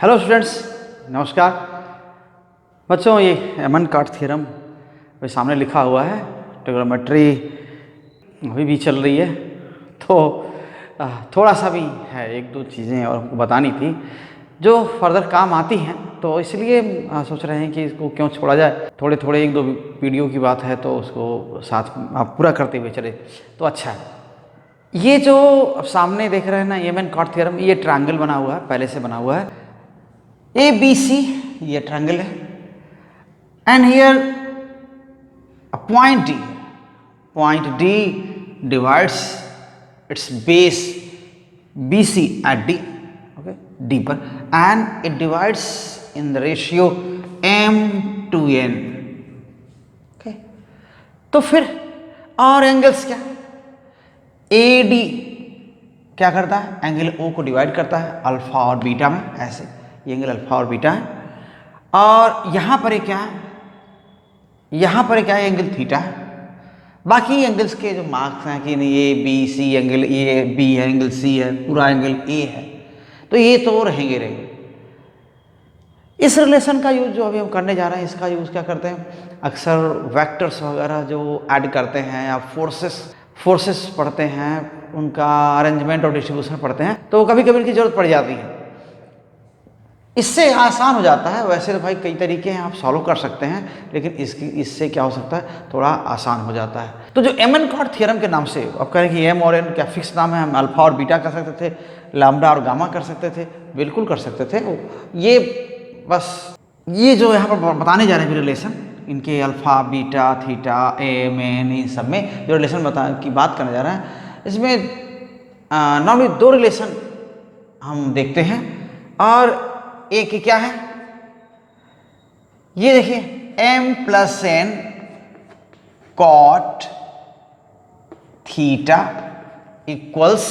Hello students, नमस्कार बच्चों। ये एमन कार्ट थ्योरम भी सामने लिखा हुआ है। ट्रिग्नोमेट्री अभी भी चल रही है, तो थोड़ा सा भी है, एक दो चीज़ें और हमको बतानी थी जो फर्दर काम आती हैं, तो इसलिए सोच रहे हैं कि इसको क्यों छोड़ा जाए। थोड़े थोड़े एक दो वीडियो की बात है, तो उसको साथ आप पूरा करते हुए चले तो अच्छा है। ये जो अब सामने देख रहे हैं ना, एमन कार्ट थ्योरम, ये ट्रायंगल बना हुआ है, पहले से बना हुआ है। ए बी सी ये ट्रायंगल है, and here a point D divides its base BC at D, okay, D पर, and it divides in the ratio m to n, okay। तो फिर और एंगल्स क्या, AD क्या करता है, एंगल O को डिवाइड करता है अल्फा और बीटा में, ऐसे ये एंगल अल्फा और बीटा है। और यहां पर क्या है, यहां पर क्या है, एंगल थीटा है। बाकी एंगल्स के जो मार्क्स हैं कि नहीं, A B C angle, A B है, एंगल सी है, पूरा एंगल ए है, तो ये तो रहेंगे। इस रिलेशन का यूज जो अभी हम करने जा रहे हैं, इसका यूज क्या करते हैं, अक्सर वेक्टर्स वगैरह जो ऐड करते हैं या फोर्सेस पढ़ते हैं, उनका अरेंजमेंट और डिस्ट्रीब्यूशन पढ़ते हैं, तो कभी कभी इनकी जरूरत पड़ जाती है। इससे आसान हो जाता है। वैसे तो भाई कई तरीके हैं, आप सॉल्व कर सकते हैं, लेकिन इससे क्या हो सकता है, थोड़ा आसान हो जाता है। तो जो एमन कार्ट थ्योरम के नाम से, अब कह रहे हैं कि एम और एन क्या फिक्स नाम है, हम अल्फा और बीटा कर सकते थे, लैम्डा और गामा कर सकते थे, बिल्कुल कर सकते थे। ये बस ये जो यहाँ पर बताने जा रहे हैं रिलेशन, इनके alpha beta theta M N, इन सब में जो रिलेशन की बात करने जा रहे हैं, इसमें नॉर्मली दो रिलेशन हम देखते हैं। और एक क्या है, ये देखिए, m plus N cot theta equals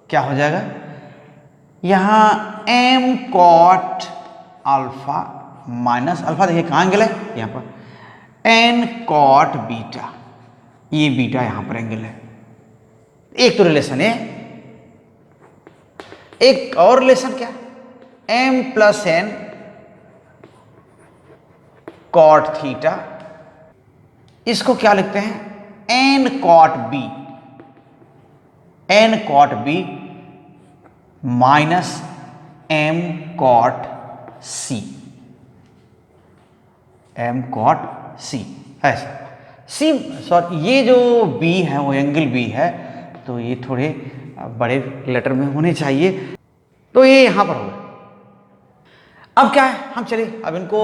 क्या हो जाएगा, यहां m cot alpha minus alpha, देखिए कहां एंगल है, यहां पर n कॉट बीटा, ये बीटा यहां पर एंगल है। एक तो रिलेशन है। एक और रिलेशन क्या, m plus N cot theta, इसको क्या लिखते हैं, n cot B minus m cot C, ऐसा सी, सॉरी, ये जो b है वो एंगल b है, तो ये थोड़े बड़े लेटर में होने चाहिए, तो ये यहां पर होगा। अब क्या है, हम चलिए अब इनको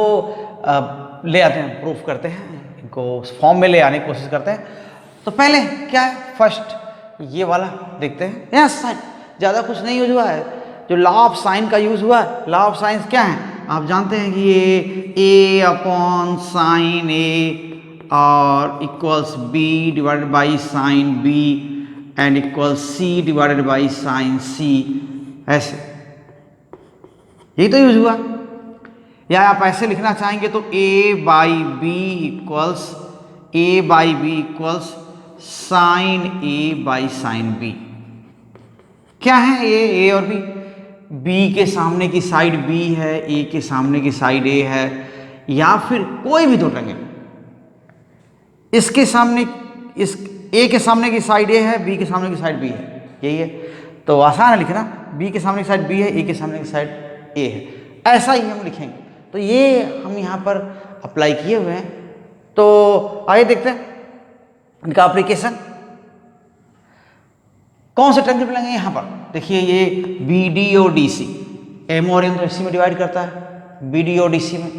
ले आते हैं, प्रूफ करते हैं, इनको फॉर्म में ले आने की कोशिश करते हैं। तो पहले क्या है, फर्स्ट ये वाला देखते हैं। यहाँ साइन ज़्यादा कुछ नहीं यूज हुआ है, जो लॉ ऑफ साइन का यूज हुआ है। लॉ ऑफ साइन क्या है, आप जानते हैं कि ये ए अपॉन साइन ए और equals B divided by sine B and equals C divided by sine C, ऐसे यही तो यूज हुआ। या आप ऐसे लिखना चाहेंगे तो A by B equals sine A by sine B. क्या है ये, ए और बी के सामने की साइड बी है, ए के सामने की साइड ए है, या फिर कोई भी दो ट्रायंगल, इसके सामने, इस ए के सामने की साइड ए है, बी के सामने की साइड बी है, यही है। तो आसान है लिखना, बी के सामने की साइड बी है, ए के सामने की साइड ए है, ऐसा ही हम लिखेंगे। तो ये हम यहाँ पर अप्लाई किए हुए हैं। तो आइए देखते हैं इनका एप्लीकेशन। कौन से ट्रायंगल मिलेंगे, यहाँ पर देखिए, ये बी डी और डी सी, एम और एन तो इसी में डिवाइड करता है, बी डी और डी सी में,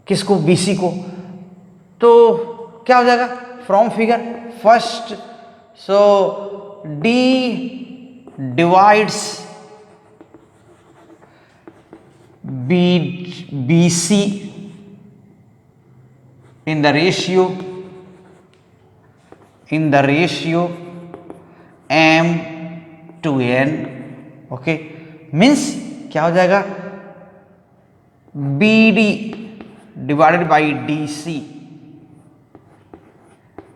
किसको, बी सी को। तो क्या हो जाएगा, from figure first, so D divides BC in the ratio m to n, okay, means क्या हो जाएगा, BD divided by DC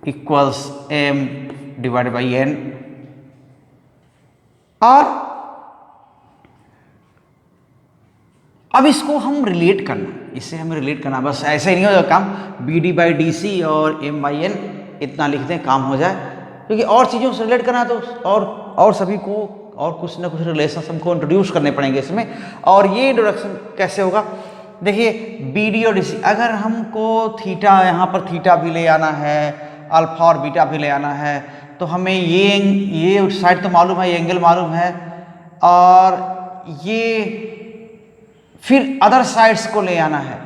equals m divided by n। और अब इसको हम रिलेट करना, इससे हमें रिलेट करना, बस ऐसे ही नहीं होगा काम, B D by D C और एम बाई एन इतना लिख दें काम हो जाए, क्योंकि और चीज़ों से रिलेट करना है तो और सभी को और कुछ ना कुछ रिलेशन हमको इंट्रोड्यूस करने पड़ेंगे इसमें। और ये इंट्रोडक्शन कैसे होगा, देखिए बी डी और डी सी, अगर हमको थीटा, यहाँ पर थीटा भी ले आना है, अल्फा और बीटा भी ले आना है, तो हमें ये साइड तो मालूम है, ये एंगल मालूम है, और ये फिर अदर साइड्स को ले आना है,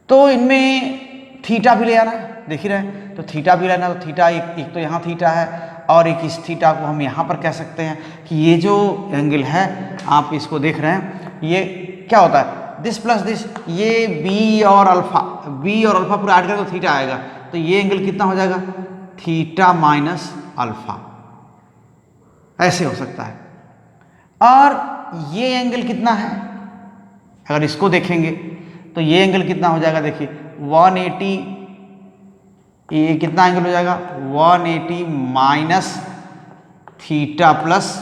तो इनमें थीटा भी ले आना है, देख ही रहे हैं, तो थीटा भी लेना, तो थीटा एक तो यहाँ थीटा है, और एक इस थीटा को हम यहाँ पर कह सकते हैं कि ये जो एंगल है आप इसको देख रहे हैं, ये क्या होता है, दिस प्लस दिस, ये बी और अल्फा पूरा ऐड करके थीटा आएगा, तो ये एंगल कितना हो जाएगा, थीटा माइनस अल्फा, ऐसे हो सकता है। और ये एंगल कितना है, अगर इसको देखेंगे तो ये एंगल कितना हो जाएगा, देखिए 180, ये कितना एंगल हो जाएगा, 180 माइनस थीटा प्लस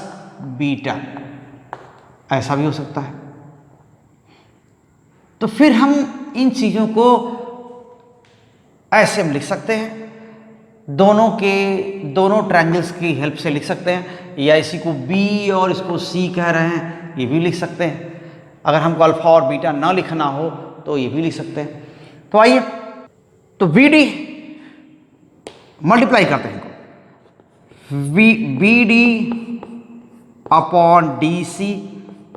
बीटा, ऐसा भी हो सकता है। तो फिर हम इन चीज़ों को ऐसे हम लिख सकते हैं, दोनों ट्रायंगल्स की हेल्प से लिख सकते हैं, या इसी को बी और इसको सी कह रहे हैं, ये भी लिख सकते हैं। अगर हमको अल्फा और बीटा ना लिखना हो तो ये भी लिख सकते हैं। तो आइए, तो बी डी मल्टीप्लाई करते हैं इनको, B D upon D C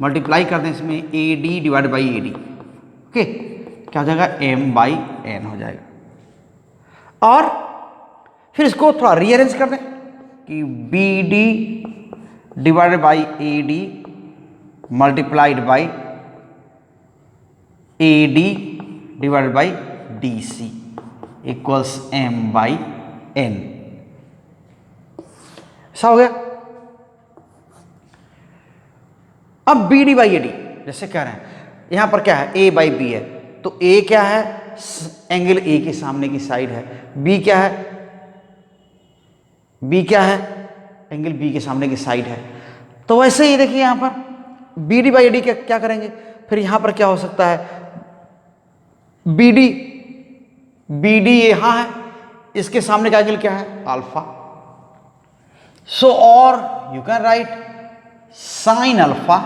multiply करते हैं इसमें, A D divide by A D, okay, क्या हो जाएगा, एम बाई एन हो जाएगा। और फिर इसको थोड़ा रीअरेंज कर दें कि B D divided by A D multiplied by A D divided by D C equals M by N, ऐसा हो गया। अब B D by A D जैसे कह रहे हैं, यहां पर क्या है, ए बाई बी है, तो ए क्या है, एंगल ए के सामने की साइड है, बी क्या है, बी क्या है, एंगल बी के सामने की साइड है। तो वैसे ही देखिए यहां पर B D by A D क्या करेंगे, फिर यहां पर क्या हो सकता है, बी डी यहां है, इसके सामने का एंगल क्या है, अल्फा, सो और you can write sine alpha,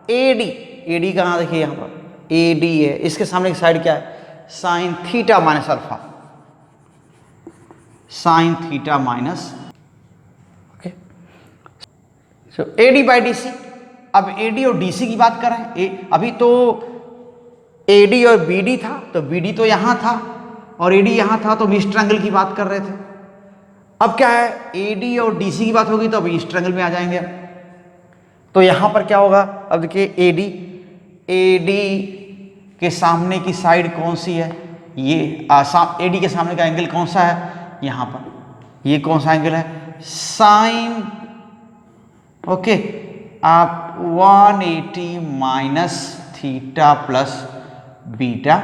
A D कहां, देखिए यहां पर ए डी है, इसके सामने की साइड क्या है, sine theta minus alpha, sine theta minus, okay, so A D by D C. अब ए डी और डी सी की बात कर रहे हैं, अभी तो ए डी और बी डी था, तो बी डी तो यहां था और ए डी यहां था, तो हम इस ट्रायंगल की बात कर रहे थे। अब क्या है, ए डी और डी सी की बात होगी तो अब इस ट्रायंगल में आ जाएंगे। तो यहां पर क्या होगा, अब देखिए ए डी के सामने की साइड कौन सी है, ये ए डी के सामने का एंगल कौन सा है, यहां पर ये कौन सा एंगल है, साइन, ओके, आप 180 minus theta plus beta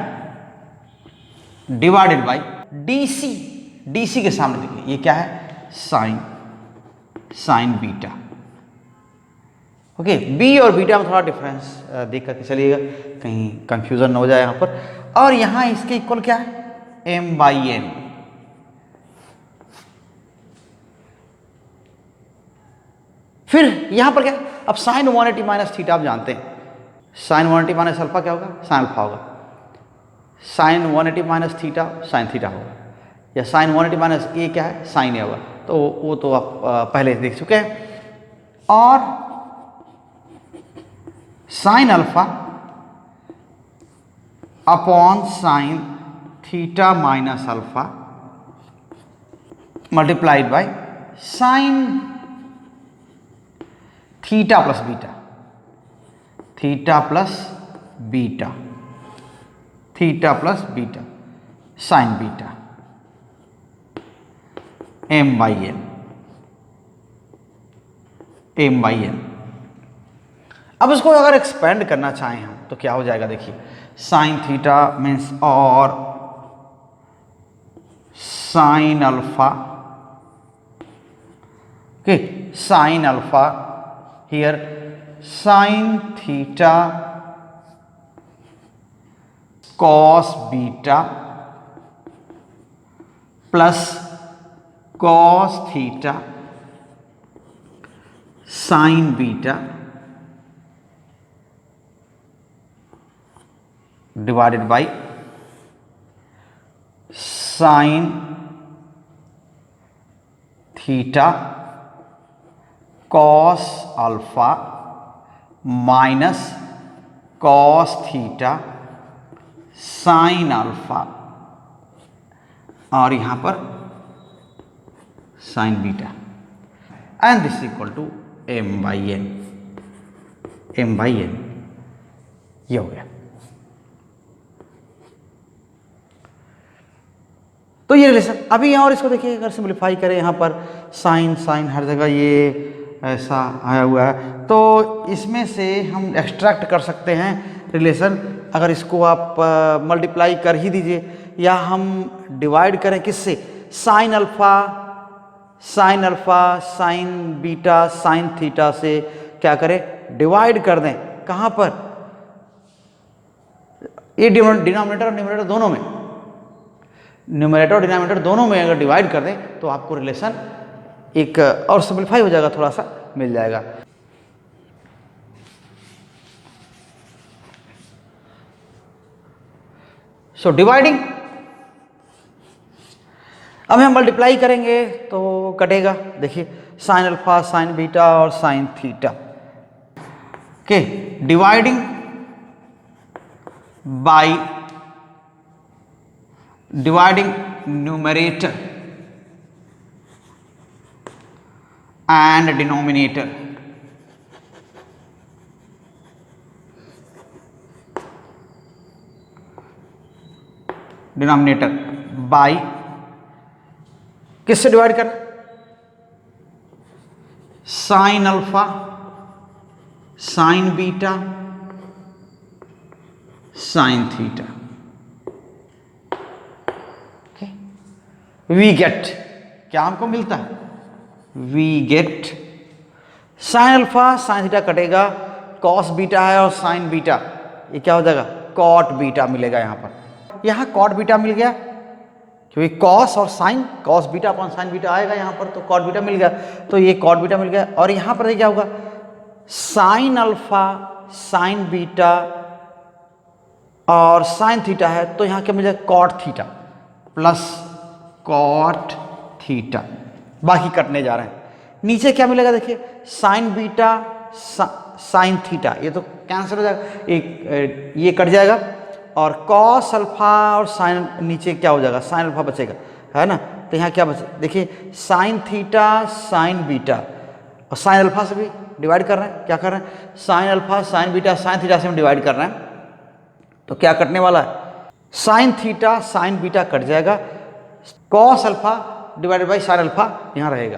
divided by D C के सामने देखिए ये क्या है, साइन बीटा, ओके। बी और बीटा में थोड़ा डिफरेंस देख करके चलिएगा, कहीं कंफ्यूजन न हो जाए यहां पर। और यहां इसके इक्वल क्या है, एम बाई एन, फिर यहां पर क्या, अब साइन 180 माइनस थीटा आप जानते हैं, साइन 180 माइनस अल्फा क्या होगा, साइन अल्फा होगा, sine 180 minus theta sine theta होगा, या साइन 180 माइनस ए क्या है, साइन ए होगा, तो वो तो आप पहले देख चुके हैं। और sine alpha upon sine theta minus alpha multiplied by sine theta plus beta, theta plus beta, theta plus beta, sine beta, M by N, M by N. अब इसको अगर एक्सपेंड करना चाहें हम तो क्या हो जाएगा, देखिए साइन थीटा मीन्स और sine alpha, okay, sine alpha, here sine theta cos beta plus cos theta sine beta divided by sine theta cos alpha minus cos theta sine alpha और यहां पर sine beta and this equal to M by N, M by N ये हो गया। तो ये relation अभी और इसको देखिए, अगर सिंप्लीफाई करें यहाँ पर साइन साइन हर जगह ये ऐसा आया हुआ है, तो इसमें से हम एक्सट्रैक्ट कर सकते हैं रिलेशन। अगर इसको आप मल्टीप्लाई कर ही दीजिए या हम डिवाइड करें किससे, sign alpha sine beta sine theta से क्या करें, डिवाइड कर दें। कहाँ पर, ये डिनोमिनेटर और न्यूमरेटर दोनों में, न्यूमरेटर और डिनोमिनेटर दोनों में अगर डिवाइड कर दें तो आपको रिलेशन एक और सिंपलीफाई हो जाएगा, थोड़ा सा मिल जाएगा। सो डिवाइडिंग, अब हम मल्टीप्लाई करेंगे तो कटेगा, देखिए साइन अल्फा साइन बीटा और sine theta. Okay, dividing by dividing numerator and denominator, denominator by किससे डिवाइड करना, sine alpha sine beta sine theta. We get, क्या हमको मिलता है, we get sine alpha sine theta कटेगा, कॉस बीटा है और साइन बीटा, ये क्या हो जाएगा, कॉट बीटा मिलेगा। यहाँ कॉट बीटा मिल गया, क्योंकि कॉस और sine, cos beta upon sine beta आएगा यहाँ पर, तो कॉट बीटा मिल गया, तो ये कॉट बीटा मिल गया। और यहाँ पर क्या होगा, साइन अल्फा साइन बीटा और साइन थीटा है, तो यहाँ क्या मिल जाएगा, cot theta plus cot theta, बाकी कटने जा रहे हैं। नीचे क्या मिलेगा, देखिए साइन बीटा साइन थीटा, ये तो कैंसिल हो जाएगा, एक ये कट जाएगा, और कॉस अल्फा और साइन नीचे क्या हो जाएगा, साइन अल्फा बचेगा, है ना। तो यहाँ क्या बचे, देखिए साइन थीटा साइन बीटा, और साइन अल्फा से भी डिवाइड कर रहे हैं, क्या कर रहे हैं, sign alpha sine beta sine theta से हम डिवाइड कर रहे हैं, तो क्या कटने वाला है, sine theta sine beta cut जाएगा, cos alpha divided by sine alpha यहां रहेगा,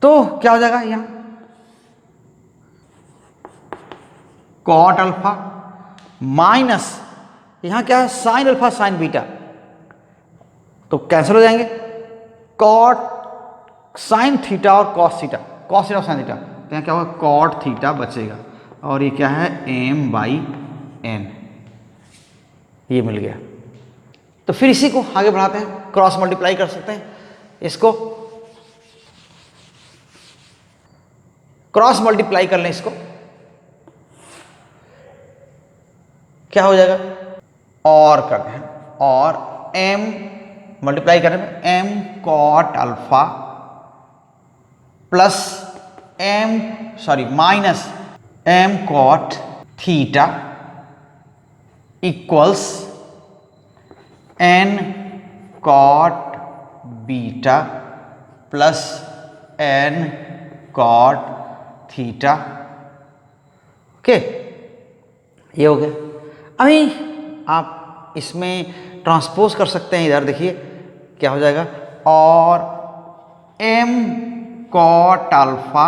तो क्या हो जाएगा, यहां कॉट अल्फा माइनस यहां क्या है, साइन अल्फा साइन बीटा, तो कैंसिल हो जाएंगे, कॉट साइन थीटा और कॉस थीटा, कॉस थीटा और साइन थीटा, तो यहां क्या होगा, कॉट थीटा बचेगा, और ये क्या है, एम बाई एन, ये मिल गया। तो फिर इसी को आगे बढ़ाते हैं, क्रॉस मल्टीप्लाई कर सकते हैं, इसको क्रॉस मल्टीप्लाई कर लें, इसको क्या हो जाएगा, और कर दें, और m मल्टीप्लाई करने में m cot alpha plus minus m cot theta equals n cot beta plus n cot theta. Okay, ये हो गया। अभी आप इसमें ट्रांसपोज कर सकते हैं, इधर देखिए क्या हो जाएगा, और m cot alpha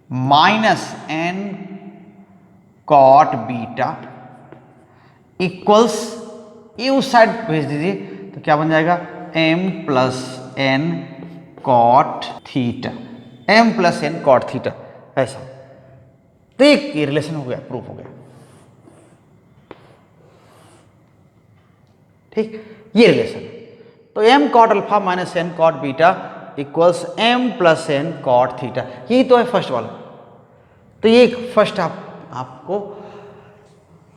minus n cot beta equals, ये उस साइड भेज दीजिए, तो क्या बन जाएगा, m plus n cot theta, m plus n cot theta, ऐसा। तो एक ये रिलेशन हो गया, प्रूफ हो गया। ठीक, ये रिलेशन। तो m cot alpha minus n cot beta equals m plus n cot theta, यही तो है फर्स्ट वाला। तो ये फर्स्ट आपको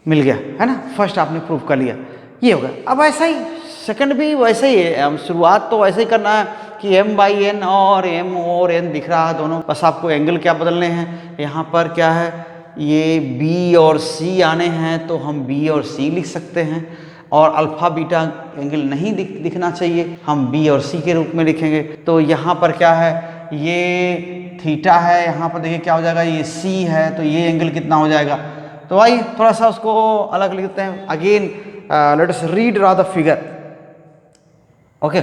मिल गया है ना, फर्स्ट आपने प्रूव कर लिया, ये होगा। अब ऐसा ही सेकंड भी वैसे ही है, हम शुरुआत तो वैसे ही करना है कि m बाई n और m और n दिख रहा है दोनों, बस आपको एंगल क्या बदलने हैं। यहाँ पर क्या है, ये b और c आने हैं, तो हम b और c लिख सकते हैं, और अल्फा बीटा एंगल नहीं दिखना चाहिए, हम b और c के रूप में लिखेंगे। तो यहाँ पर क्या है, ये थीटा है, यहाँ पर देखिए क्या हो जाएगा, ये c है, तो ये एंगल कितना हो जाएगा। तो आइए थोड़ा सा उसको अलग लिखते हैं। Again let us read the figure. Okay,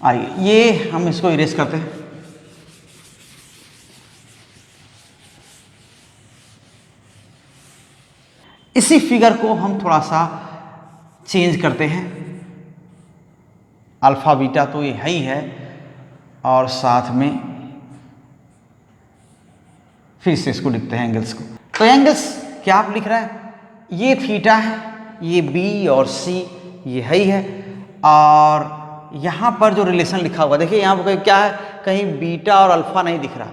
आइए ये हम इसको इरेज करते हैं। इसी फिगर को हम थोड़ा सा चेंज करते हैं। अल्फा बीटा तो ये है ही है, और साथ में फिर से इसको लिखते हैं एंगल्स को। तो एंगल्स क्या आप लिख रहे हैं, ये थीटा है, ये b और c ये है ही है, और यहाँ पर जो रिलेशन लिखा हुआ देखिए, यहाँ पर क्या है, कहीं बीटा और अल्फा नहीं दिख रहा,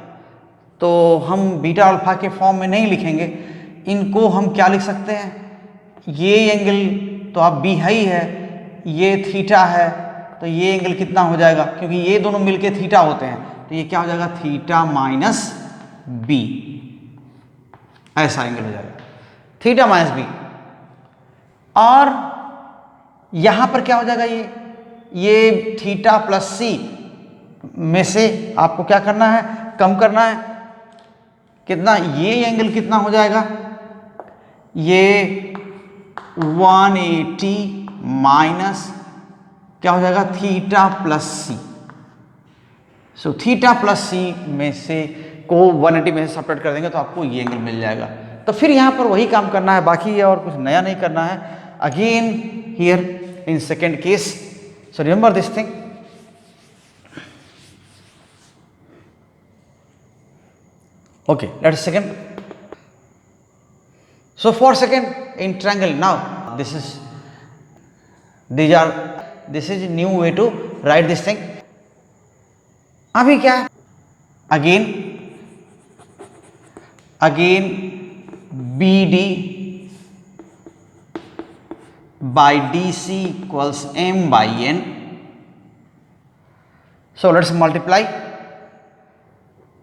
तो हम बीटा अल्फा के फॉर्म में नहीं लिखेंगे, इनको हम क्या लिख सकते हैं, ये एंगल तो आप b है ही है, ये थीटा है, तो ये एंगल कितना हो जाएगा, क्योंकि ये दोनों मिलके थीटा होते हैं, तो ये क्या हो जाएगा, थीटा माइनस b, ऐसा एंगल हो जाएगा, थीटा माइनस b। और यहां पर क्या हो जाएगा, ये थीटा प्लस c में से आपको क्या करना है, कम करना है, कितना, ये एंगल कितना हो जाएगा, ये 180 माइनस क्या हो जाएगा, theta plus c। So theta plus c में से को 180 में से सब्ट्रैक्ट कर देंगे तो आपको ये एंगल मिल जाएगा। तो फिर यहाँ पर वही काम करना है, बाकी और कुछ नया नहीं करना है। Again here in second case, so remember this thing, okay, let's second. So for second in triangle, now this is new way to write this thing. अभी क्या है, again BD by DC equals M by N. So let's multiply,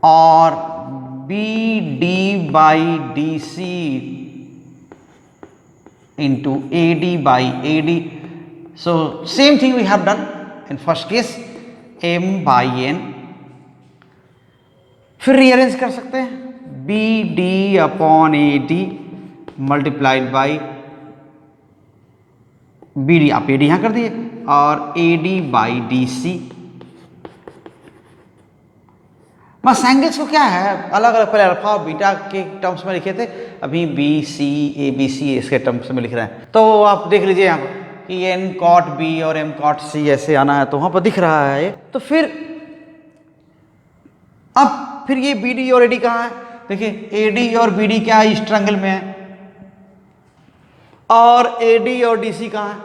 और BD by DC into AD by AD. So same thing we have done in first case, M by N. फिर rearrange कर सकते हैं, BD upon AD multiplied by BD, आप AD यहाँ कर दिए, और AD बाई DC। बस एंगल्स को क्या है, अलग अलग, पहले अल्फा और बीटा के टर्म्स में लिखे थे, अभी BC इसके टर्म्स में लिख रहे हैं। तो आप देख लीजिए यहाँ पर कि N कॉट B और M कॉट C ऐसे आना है, तो वहाँ पर दिख रहा है ये। तो फिर अब फिर ये BD और AD कहाँ है, देखिए AD और BD क्या है, इस ट्रायंगल में है, और AD और DC कहाँ है,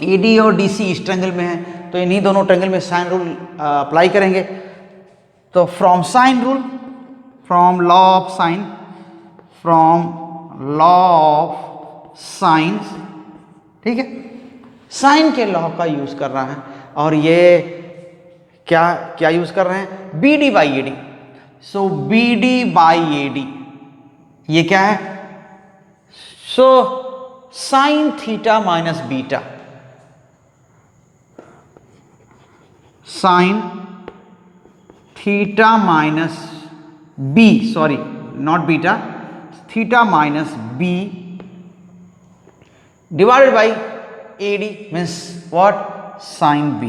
AD और DC इस ट्रायंगल में है, तो इन्हीं दोनों ट्रायंगल में साइन रूल अप्लाई करेंगे। तो from sine rule, from law of sines, ठीक है, साइन के लॉ का यूज कर रहा है, और ये क्या यूज कर रहे हैं, BD by AD। So BD by AD ये क्या है, so sine theta minus beta, sine theta minus B, sorry not beta, theta minus B divided by AD means what, sine B।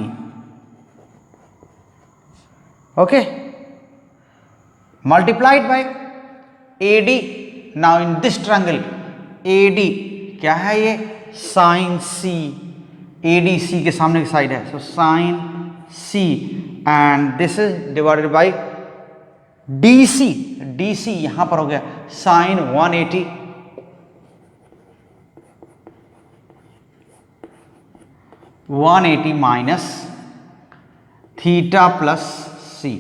Okay, multiplied by AD. now in this triangle AD क्या है, ये sign C, AD C के सामने की side है, so sine C and this is divided by D C. D C यहां पर हो गया sine 180 minus theta plus C.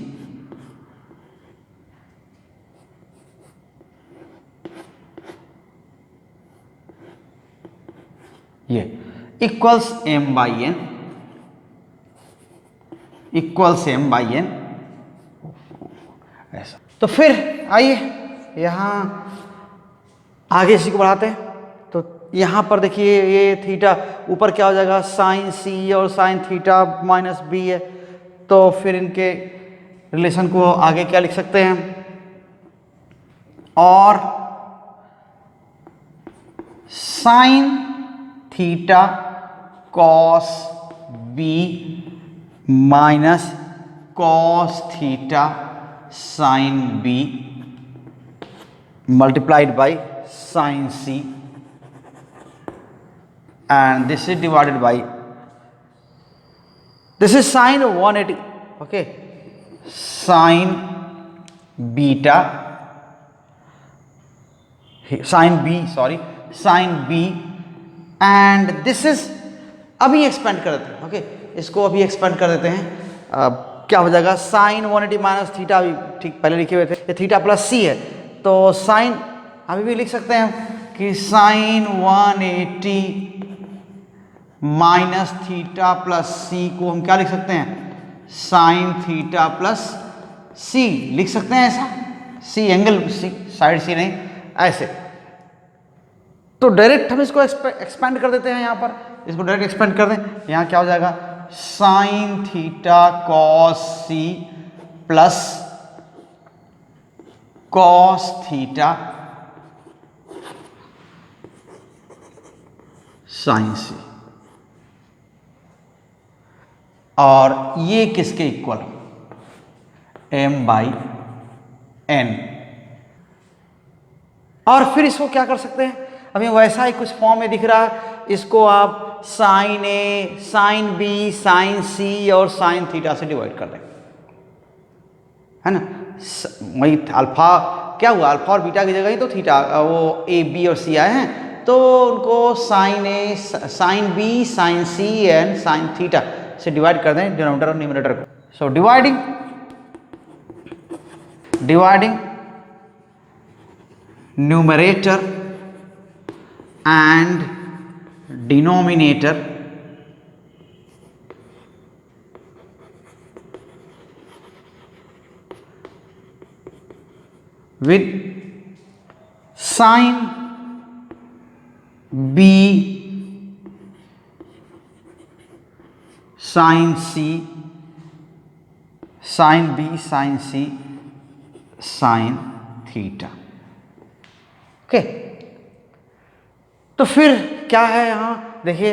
ये equals M by N, equals M by N ऐसा। तो फिर आइए यहां आगे इसी को बढ़ाते हैं। तो यहां पर देखिए ये थीटा ऊपर क्या हो जाएगा, साइन सी और साइन थीटा माइनस बी है। तो फिर इनके रिलेशन को आगे क्या लिख सकते हैं, और sine theta cos B minus cos theta sine B multiplied by sine C, and this is divided by, this is sine 180, okay, sine beta, sine b, sorry, sine b, and this is, अभी expand कर देते हैं, okay, इसको अभी expand कर देते हैं। अब क्या हो जाएगा, साइन 180 माइनस थीटा, अभी ठीक पहले लिखे हुए थे, ये थीटा प्लस सी है, तो साइन अभी भी लिख सकते हैं कि साइन 180 माइनस थीटा प्लस सी को हम क्या लिख सकते हैं, साइन थीटा प्लस सी लिख सकते हैं ऐसा, सी एंगल सी, साइड सी नहीं, ऐसे। तो डायरेक्ट हम इसको एक्सपेंड कर देते हैं, यहां पर इसको डायरेक्ट एक्सपेंड कर दें, यहां क्या हो जाएगा, sine theta cos C plus cos theta sine C, और ये किसके इक्वल, एम बाई एन। और फिर इसको क्या कर सकते हैं, अभी वैसा ही कुछ फॉर्म में दिख रहा है, इसको आप sign A, sine B, sine C और साइन थीटा से डिवाइड कर दें, है ना। वही अल्फा क्या हुआ, अल्फा और बीटा की जगह ही तो थीटा, वो ए बी और सी आए हैं, तो उनको sine A, sine B, sine C and sine theta से डिवाइड कर दें डिनोमिनेटर और न्यूमरेटर को। So dividing numerator and denominator with sin b sin c, sin b sin c sin theta, okay. तो फिर क्या है यहां देखिए,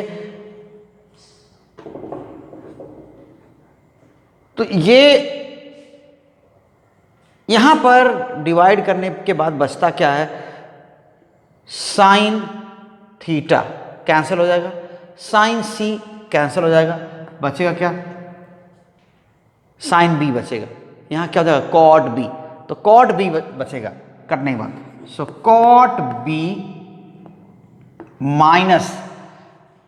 तो ये यहां पर डिवाइड करने के बाद बचता क्या है, साइन थीटा कैंसिल हो जाएगा, साइन सी कैंसिल हो जाएगा, बचेगा क्या, साइन बी बचेगा, यहां क्या हो जाएगा, कॉट बी, तो कॉट बी बचेगा कटने के बाद। सो कॉट बी माइनस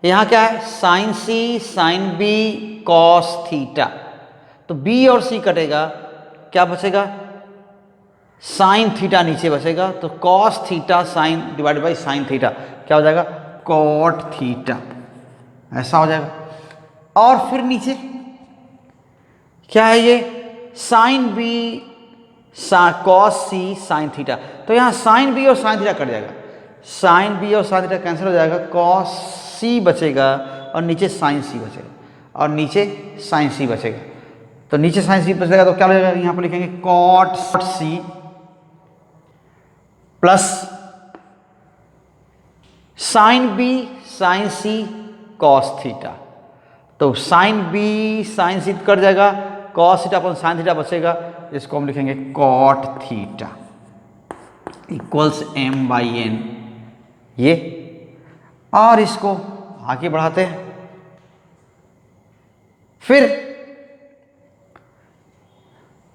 यहां क्या है, साइन सी साइन बी कॉस थीटा, तो बी और सी कटेगा, क्या बचेगा, साइन थीटा नीचे बचेगा, तो cos theta sign divide by sine theta क्या हो जाएगा, कॉट थीटा, ऐसा हो जाएगा। और फिर नीचे क्या है, ये साइन बी कॉस सी साइन थीटा, तो यहां साइन बी और साइन थीटा कट जाएगा, साइन बी और साइन थीटा कैंसिल हो जाएगा, कॉस सी बचेगा और नीचे साइन सी बचेगा, और नीचे साइन सी बचेगा, तो नीचे साइन सी बचेगा, तो क्या हो जाएगा, यहां पर लिखेंगे cot C plus sine B sine C cos theta, तो sine B sine C cut जाएगा, cos theta upon sine theta बचेगा, इसको हम लिखेंगे cot theta equals M by N, ये। और इसको आगे बढ़ाते हैं, फिर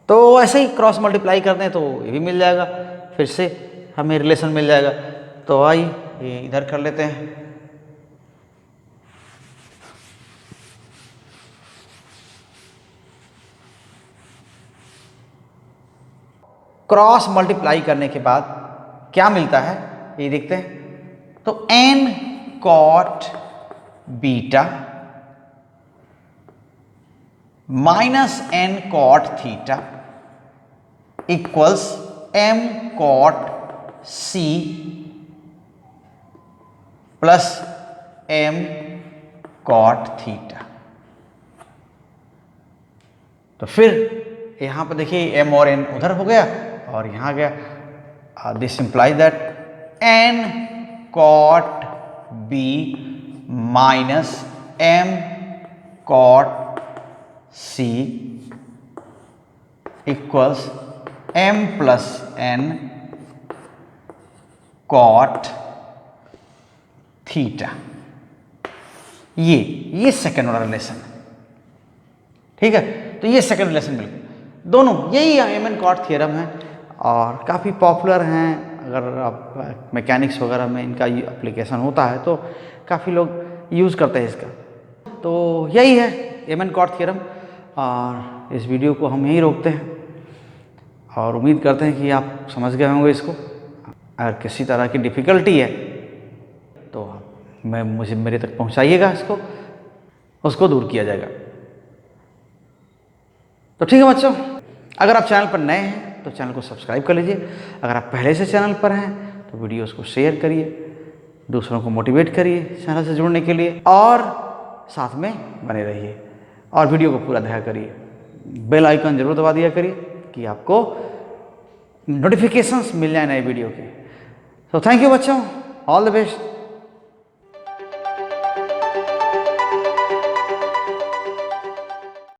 तो ऐसे ही क्रॉस मल्टीप्लाई करते हैं तो ये भी मिल जाएगा, फिर से हमें रिलेशन मिल जाएगा। तो आइए ये इधर कर लेते हैं। क्रॉस मल्टीप्लाई करने के बाद क्या मिलता है ये देखते हैं। तो n cot beta minus n cot theta equals m cot c plus m cot theta. तो फिर यहां पर देखिए m और n उधर हो गया और यहां गया। This imply that n cot b minus m cot c equals m plus n cot theta. ये सेकेंड वाला रिलेशन है, ठीक है। तो ये सेकेंड रिलेशन बिल्कुल दोनों यही एम एन कॉट थ्योरम है और काफ़ी पॉपुलर हैं। अगर आप मैकेनिक्स वगैरह में इनका एप्लीकेशन होता है तो काफ़ी लोग यूज़ करते हैं इसका। तो यही है एम एन कॉट थ्योरम और इस वीडियो को हम यहीं रोकते हैं और उम्मीद करते हैं कि आप समझ गए होंगे इसको। अगर किसी तरह की डिफ़िकल्टी है तो मुझे मेरे तक पहुंचाइएगा, इसको उसको दूर किया जाएगा। तो ठीक है बच्चों, अगर आप चैनल पर नए हैं तो चैनल को सब्सक्राइब कर लीजिए। अगर आप पहले से चैनल पर हैं तो वीडियोस को शेयर करिए, दूसरों को मोटिवेट करिए चैनल से जुड़ने के लिए और साथ में बने रहिए और वीडियो को पूरा देखा करिए। बेल आइकन जरूर दबा दिया करिए कि आपको नोटिफिकेशंस मिल जाए नए वीडियो के। तो थैंक यू बच्चों, ऑल द बेस्ट।